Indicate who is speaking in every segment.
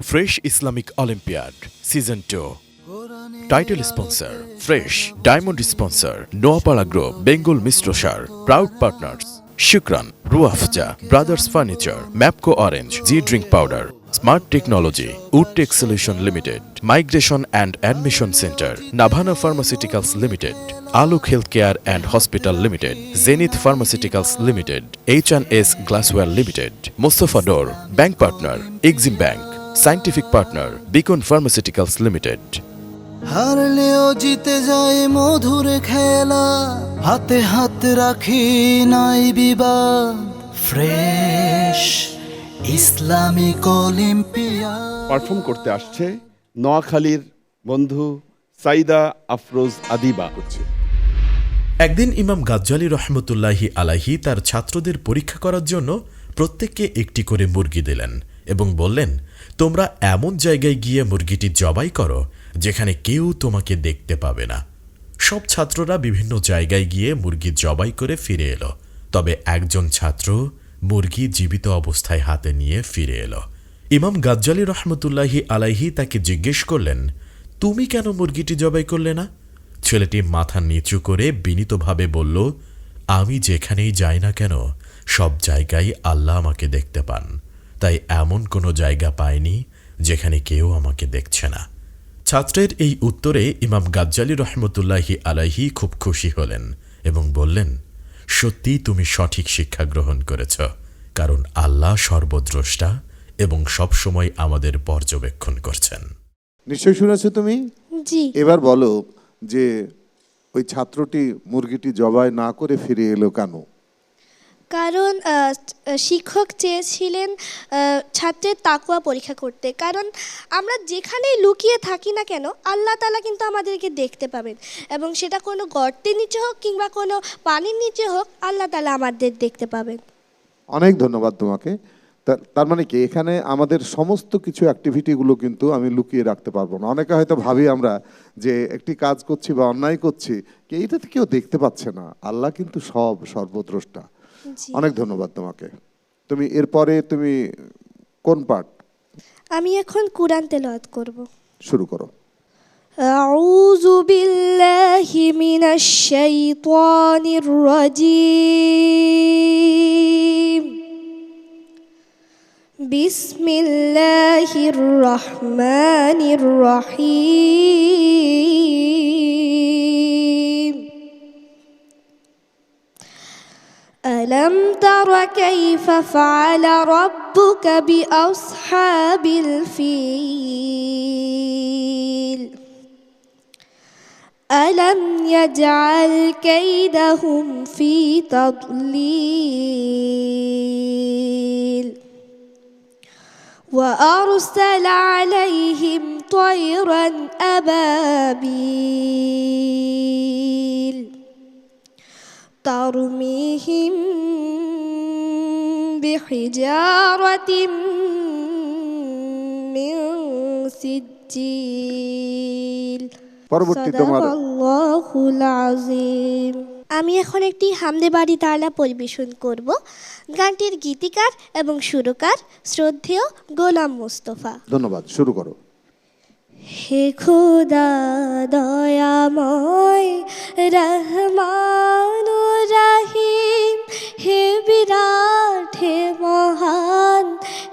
Speaker 1: Fresh Islamic Olympiad Season 2. Title sponsor Fresh. Diamond sponsor Noapara Group, Bengal Mistrosar. Proud partners Shukran, Ruafja, Brothers Furniture, Mapco Orange, G Drink Powder, Smart Technology, Woodtech Solution Limited, Migration and Admission Center, Navana Pharmaceuticals Limited, Aluk Healthcare and Hospital Limited, Zenith Pharmaceuticals Limited, H&S Glassware Limited, Mustafa Door, Bank Partner, Exim Bank, Scientific Partner, Beacon Pharmaceuticals Limited.
Speaker 2: হারলেও জিতে যায় মধুর খেলা, হাতে হাত রাখি নাই বিবাদ। Fresh Islamic olympiad
Speaker 3: perform করতে আসছে নোয়াখালীর বন্ধু সাইদা আফরোজ আদিবা করছে।
Speaker 4: একদিন ইমাম গাজ্জালী রহমতুল্লাহি আলাইহি তার ছাত্রদের পরীক্ষা করার জন্য প্রত্যেককে একটি করে মুরগি দিলেন এবং বললেন, তোমরা এমন জায়গায় গিয়ে মুরগিটি জবাই করো যেখানে কেউ তোমাকে দেখতে পাবে না। সব ছাত্ররা বিভিন্ন জায়গায় গিয়ে মুরগি জবাই করে ফিরে এলো, তবে একজন ছাত্র মুরগি জীবিত অবস্থায় হাতে নিয়ে ফিরে এলো। ইমাম গাজ্জালী রহমতুল্লাহি আলাইহি তাকে জিজ্ঞেস করলেন, তুমি কেন মুরগিটি জবাই করলে না? ছেলেটি মাথা নিচু করে বিনীতভাবে বলল, আমি যেখানেই যাই না কেন সব জায়গায় আল্লাহ আমাকে দেখতে পান, তাই এমন কোনো জায়গা পাইনি যেখানে কেউ আমাকে দেখছে না। ছাত্রের এই উত্তরে ইমাম গাজ্জালী রহমতুল্লাহি আলাইহি খুব খুশি হলেন এবং বললেন, সত্যি তুমি সঠিক শিক্ষা গ্রহণ করেছ, কারণ আল্লাহ সর্বদ্রষ্টা এবং সবসময় আমাদের পর্যবেক্ষণ করছেন।
Speaker 5: নিশ্চয়ই শুনেছো তুমি?
Speaker 6: জি।
Speaker 5: এবার বলো যে ওই ছাত্রটি মুরগিটি জবাই না করে ফিরে এলো কেন?
Speaker 6: কারণ শিক্ষক চেয়েছিলেন ছাত্রের তাকওয়া পরীক্ষা করতে। কারণ আমরা যেখানেই লুকিয়ে থাকি না কেন আল্লাহ তাআলা কিন্তু আমাদেরকে দেখতে পাবেন, এবং সেটা কোনো গর্তের নিচে হোক কিংবা কোনো পানির নিচে হোক, আল্লাহ তাআলা আমাদের দেখতে পাবেন।
Speaker 5: অনেক ধন্যবাদ তোমাকে। তার মানে কি এখানে আমাদের সমস্ত কিছু অ্যাক্টিভিটিগুলো কিন্তু আমি লুকিয়ে রাখতে পারবো না। অনেকে হয়তো ভাবি আমরা যে একটি কাজ করছি বা অন্যায় করছি, এইটাতে কেউ দেখতে পাচ্ছে না, আল্লাহ কিন্তু সর্বদ্রষ্টা। অনেক ধন্যবাদ তোমাকে। তুমি এরপরে তুমি কোন পার্ট?
Speaker 6: আমি এখন কুরআন তেলাওয়াত করব।
Speaker 5: শুরু করো।
Speaker 6: আউযু বিল্লাহি মিনাশ শাইতানির রাজীম। বিসমিল্লাহির রহমানির রহিম। ألم تر كيف فعل ربك بأصحاب الفيل ألم يجعل كيدهم في تضليل وأرسل عليهم طيرا أبابيل ترميهم بحجارة من سجيل صدق الله العظيم। আমি এখন একটি হামদে বাড়ি তাআলা পরিবেশন করব। গানটির গীতিকার এবং সুরকার শ্রদ্ধেয় গোলাম মুস্তফা।
Speaker 5: ধন্যবাদ, শুরু করো।
Speaker 6: হে খোদা দয়াময় রহমান রহিম, হে বিরাট, হে মহান,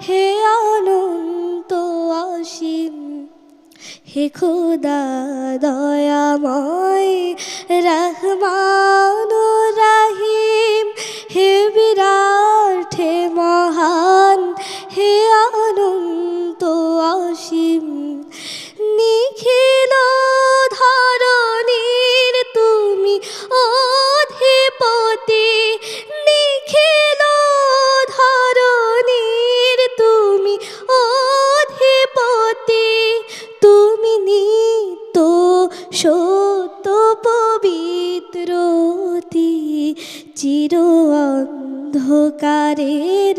Speaker 6: হে অনন্ত অসীম। হে খোদা দয়াময় রহমান রহিম, হে বিরাট, হে মহান, হে অনন্ত অসীম। নিখিল ধরণীর তুমি অধিপতি, নিখিল ধরণীর তুমি অধিপতি। তুমি নিত্য সত্য পবিত্রতি, চির অন্ধকারের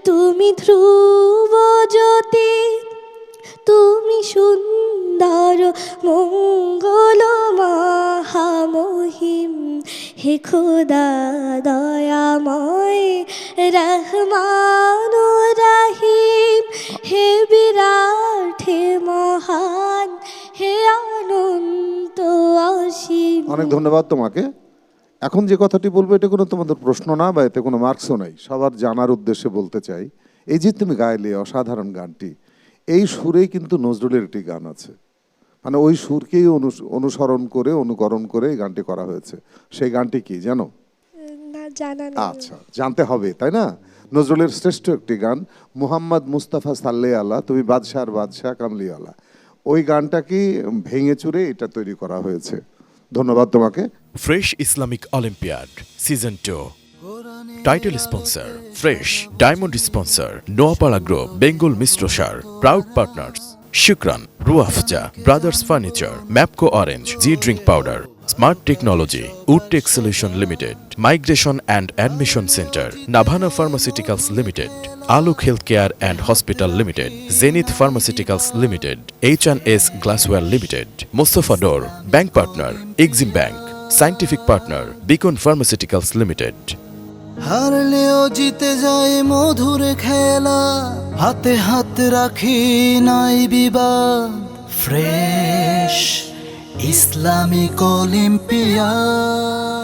Speaker 6: তুমি ধ্রুব জ্যোতি। তুমি সুন্দর মঙ্গল মহামহিম, হে খোদা দয়াময় রহমান রহিম, হে বিরাট,
Speaker 5: অনেক ধন্যবাদ তোমাকে। এখন যে কথাটি বলবো এটা কোনো তোমাদের প্রশ্ন না বা এতে কোনো মার্কসও নাই, সবার জানার উদ্দেশ্যে বলতে চাই। এই যে তুমি গাইলে অসাধারণ গানটি, এই সুরেই কিন্তু নজরুলের একটি গান আছে, মানে ওই সুরকেই অনুসরণ করে অনুকরণ করে এই গানটি করা হয়েছে। সেই গানটি কি জানো?
Speaker 6: না, জানা নেই।
Speaker 5: আচ্ছা, জানতে হবে তাই না? নজরুলের শ্রেষ্ঠ একটি গান, মুহাম্মদ মুস্তাফা সাল্লে আল্লাহ তুমি বাদশাহর বাদশাহ কামলিওয়ালা, ওই গানটাকে ভেঙে চুরে এটা তৈরি করা হয়েছে। ধন্যবাদ তোমাকে।
Speaker 1: Fresh Islamic olympiad season 2 title sponsor fresh, diamond sponsor Noapara group, Bengal Mishra Sar, proud partners Shukran, Ruafza, brothers furniture, Mapco orange, G drink powder, smart technology, woodtech solution limited, migration and admission centre, Navana pharmaceuticals limited, Alok health care and hospital limited, zenith pharmaceuticals limited, H&S glassware limited, Mostafa door, bank partner Exim bank, scientific partner Beacon pharmaceuticals limited.
Speaker 2: হারলেও জিতে যায় মধুর খেলা, হাতে হাত রাখি নাই বিবাদ। Fresh Islamic olympiad.